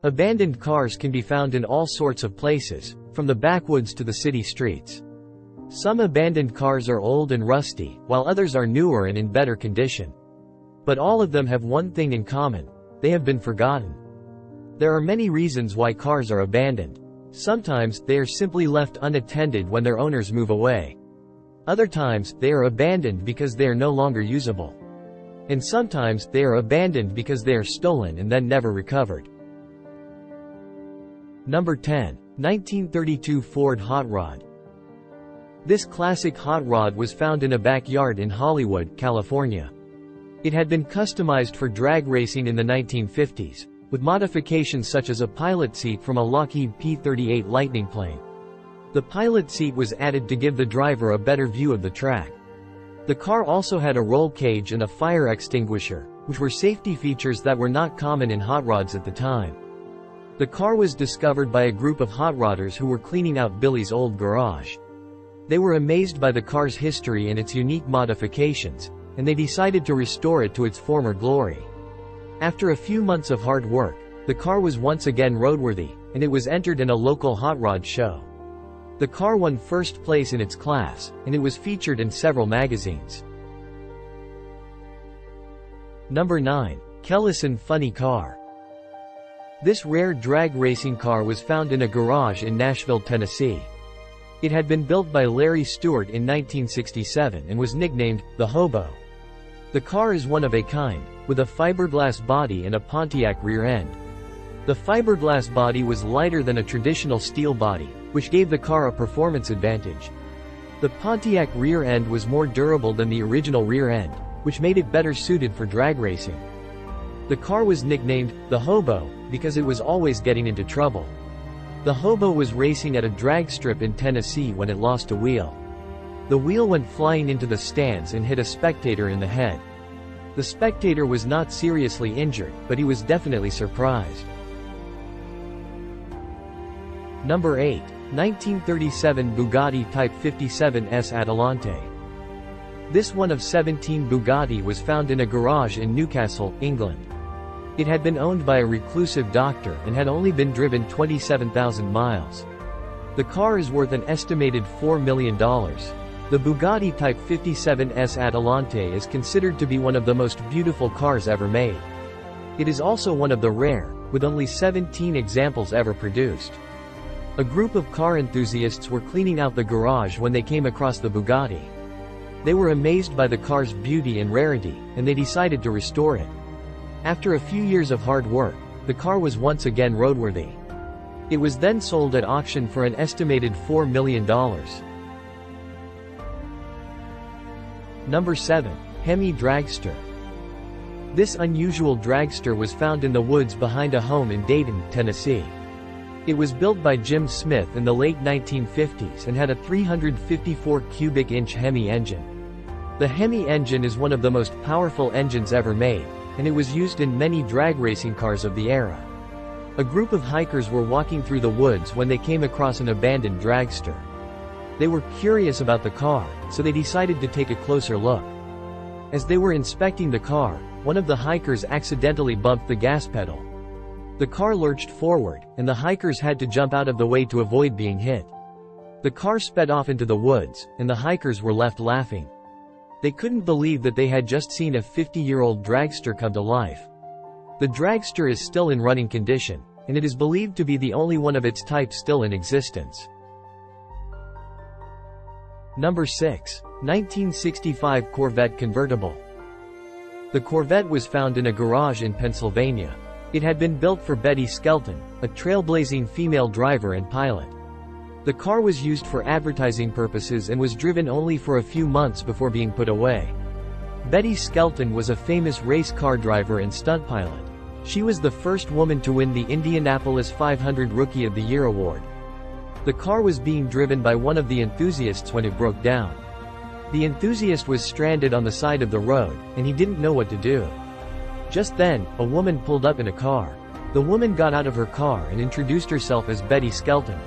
Abandoned cars can be found in all sorts of places, from the backwoods to the city streets. Some abandoned cars are old and rusty, while others are newer and in better condition. But all of them have one thing in common: they have been forgotten. There are many reasons why cars are abandoned. Sometimes, they are simply left unattended when their owners move away. Other times, they are abandoned because they are no longer usable. And sometimes, they are abandoned because they are stolen and then never recovered. Number 10. 1932 Ford Hot Rod. This classic hot rod was found in a backyard in Hollywood, California. It had been customized for drag racing in the 1950s, with modifications such as a pilot seat from a Lockheed P-38 Lightning plane. The pilot seat was added to give the driver a better view of the track. The car also had a roll cage and a fire extinguisher, which were safety features that were not common in hot rods at the time. The car was discovered by a group of hot rodders who were cleaning out Billy's old garage. They were amazed by the car's history and its unique modifications, and they decided to restore it to its former glory. After a few months of hard work, the car was once again roadworthy, and it was entered in a local hot rod show. The car won first place in its class, and it was featured in several magazines. Number 9. Ellison Funny Car. This rare drag racing car was found in a garage in Nashville, Tennessee. It had been built by Larry Stewart in 1967 and was nicknamed the Hobo. The car is one of a kind, with a fiberglass body and a Pontiac rear end. The fiberglass body was lighter than a traditional steel body, which gave the car a performance advantage. The Pontiac rear end was more durable than the original rear end, which made it better suited for drag racing. The car was nicknamed the Hobo because it was always getting into trouble. The Hobo was racing at a drag strip in Tennessee when it lost a wheel. The wheel went flying into the stands and hit a spectator in the head. The spectator was not seriously injured, but he was definitely surprised. Number 8. 1937 Bugatti Type 57 S Adelante. This one of 17 Bugatti was found in a garage in Newcastle, England. It had been owned by a reclusive doctor and had only been driven 27,000 miles. The car is worth an estimated $4 million. The Bugatti Type 57 S Adelante is considered to be one of the most beautiful cars ever made. It is also one of the rare, with only 17 examples ever produced. A group of car enthusiasts were cleaning out the garage when they came across the Bugatti. They were amazed by the car's beauty and rarity, and they decided to restore it. After a few years of hard work, the car was once again roadworthy. It was then sold at auction for an estimated $4 million. Number 7. Hemi Dragster. This unusual dragster was found in the woods behind a home in Dayton, Tennessee. It was built by Jim Smith in the late 1950s and had a 354 cubic inch Hemi engine. The Hemi engine is one of the most powerful engines ever made, and it was used in many drag racing cars of the era. A group of hikers were walking through the woods when they came across an abandoned dragster. They were curious about the car, so they decided to take a closer look. As they were inspecting the car, one of the hikers accidentally bumped the gas pedal. The car lurched forward, and the hikers had to jump out of the way to avoid being hit. The car sped off into the woods, and the hikers were left laughing. They couldn't believe that they had just seen a 50-year-old dragster come to life. The dragster is still in running condition, and it is believed to be the only one of its type still in existence. Number 6. 1965 Corvette Convertible. The Corvette was found in a garage in Pennsylvania. It had been built for Betty Skelton, a trailblazing female driver and pilot. The car was used for advertising purposes and was driven only for a few months before being put away. Betty Skelton was a famous race car driver and stunt pilot. She was the first woman to win the Indianapolis 500 Rookie of the Year award. The car was being driven by one of the enthusiasts when it broke down. The enthusiast was stranded on the side of the road, and he didn't know what to do. Just then, a woman pulled up in a car. The woman got out of her car and introduced herself as Betty Skelton.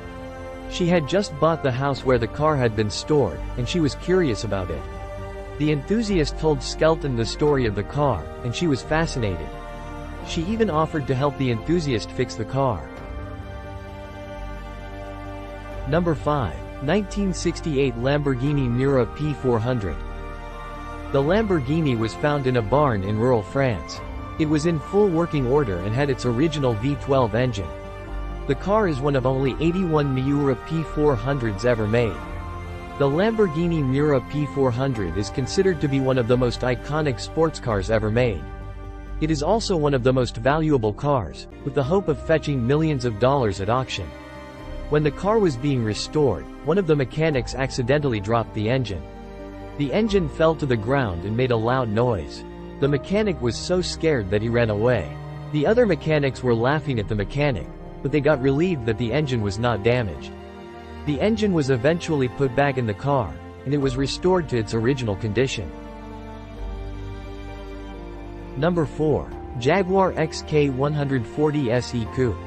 She had just bought the house where the car had been stored, and she was curious about it. The enthusiast told Skelton the story of the car, and she was fascinated. She even offered to help the enthusiast fix the car. Number 5. 1968 Lamborghini Miura P400. The Lamborghini was found in a barn in rural France. It was in full working order and had its original V12 engine. The car is one of only 81 Miura P400s ever made. The Lamborghini Miura P400 is considered to be one of the most iconic sports cars ever made. It is also one of the most valuable cars, with the hope of fetching millions of dollars at auction. When the car was being restored, one of the mechanics accidentally dropped the engine. The engine fell to the ground and made a loud noise. The mechanic was so scared that he ran away. The other mechanics were laughing at the mechanic, but they got relieved that the engine was not damaged. The engine was eventually put back in the car, and it was restored to its original condition. Number 4. Jaguar XK140 SE Coupe.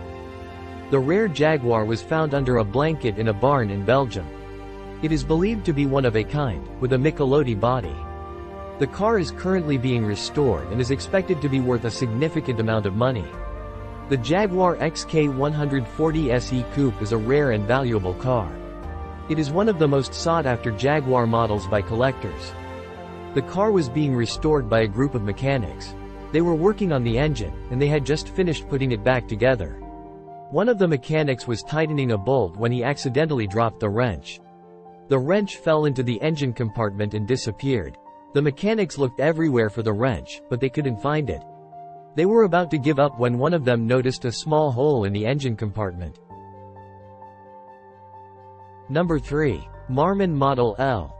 The rare Jaguar was found under a blanket in a barn in Belgium. It is believed to be one of a kind, with a Michelotti body. The car is currently being restored and is expected to be worth a significant amount of money. The Jaguar XK140 SE Coupe is a rare and valuable car. It is one of the most sought-after Jaguar models by collectors. The car was being restored by a group of mechanics. They were working on the engine, and they had just finished putting it back together. One of the mechanics was tightening a bolt when he accidentally dropped the wrench. The wrench fell into the engine compartment and disappeared. The mechanics looked everywhere for the wrench, but they couldn't find it. They were about to give up when one of them noticed a small hole in the engine compartment. Number 3. Marmon Model L.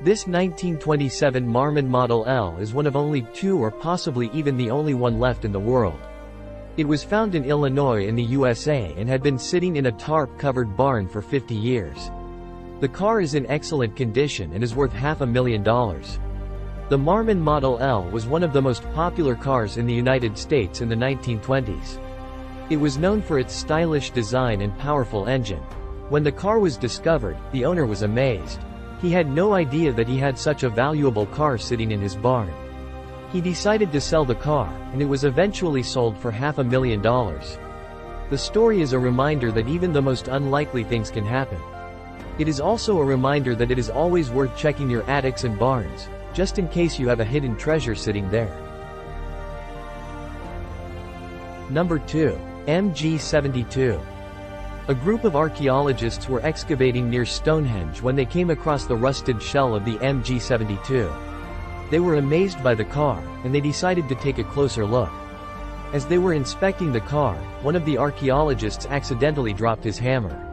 This 1927 Marmon Model L is one of only 2 or possibly even the only one left in the world. It was found in Illinois in the USA and had been sitting in a tarp-covered barn for 50 years. The car is in excellent condition and is worth $500,000. The Marmon Model L was one of the most popular cars in the United States in the 1920s. It was known for its stylish design and powerful engine. When the car was discovered, the owner was amazed. He had no idea that he had such a valuable car sitting in his barn. He decided to sell the car, and it was eventually sold for $500,000. The story is a reminder that even the most unlikely things can happen. It is also a reminder that it is always worth checking your attics and barns, just in case you have a hidden treasure sitting there. Number 2. MG72. A group of archaeologists were excavating near Stonehenge when they came across the rusted shell of the MG72. They were amazed by the car, and they decided to take a closer look. As they were inspecting the car, one of the archaeologists accidentally dropped his hammer.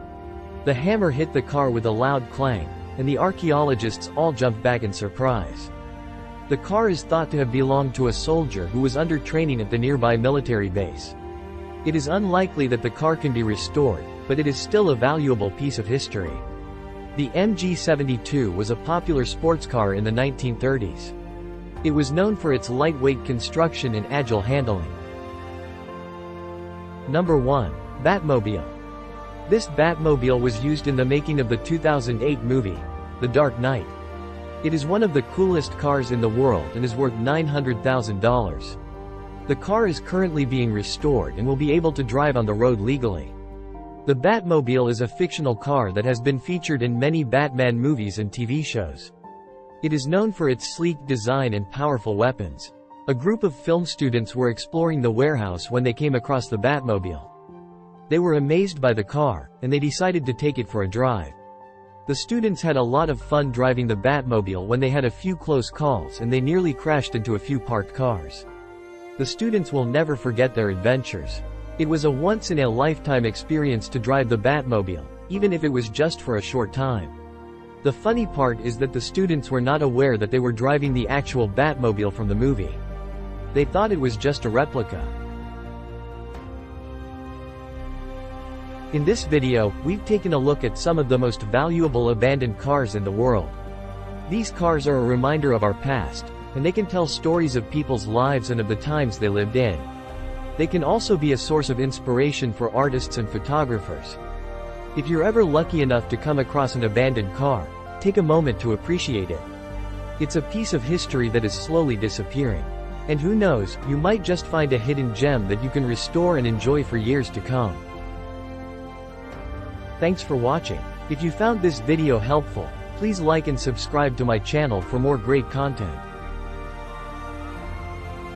The hammer hit the car with a loud clang, and the archaeologists all jumped back in surprise. The car is thought to have belonged to a soldier who was under training at the nearby military base. It is unlikely that the car can be restored, but it is still a valuable piece of history. The MG72 was a popular sports car in the 1930s. It was known for its lightweight construction and agile handling. Number 1. Batmobile. This Batmobile was used in the making of the 2008 movie, The Dark Knight. It is one of the coolest cars in the world and is worth $900,000. The car is currently being restored and will be able to drive on the road legally. The Batmobile is a fictional car that has been featured in many Batman movies and TV shows. It is known for its sleek design and powerful weapons. A group of film students were exploring the warehouse when they came across the Batmobile. They were amazed by the car, and they decided to take it for a drive. The students had a lot of fun driving the Batmobile when they had a few close calls and they nearly crashed into a few parked cars. The students will never forget their adventures. It was a once-in-a-lifetime experience to drive the Batmobile, even if it was just for a short time. The funny part is that the students were not aware that they were driving the actual Batmobile from the movie. They thought it was just a replica. In this video, we've taken a look at some of the most valuable abandoned cars in the world. These cars are a reminder of our past, and they can tell stories of people's lives and of the times they lived in. They can also be a source of inspiration for artists and photographers. If you're ever lucky enough to come across an abandoned car, take a moment to appreciate it. It's a piece of history that is slowly disappearing. And who knows, you might just find a hidden gem that you can restore and enjoy for years to come. Thanks for watching. If you found this video helpful, please like and subscribe to my channel for more great content.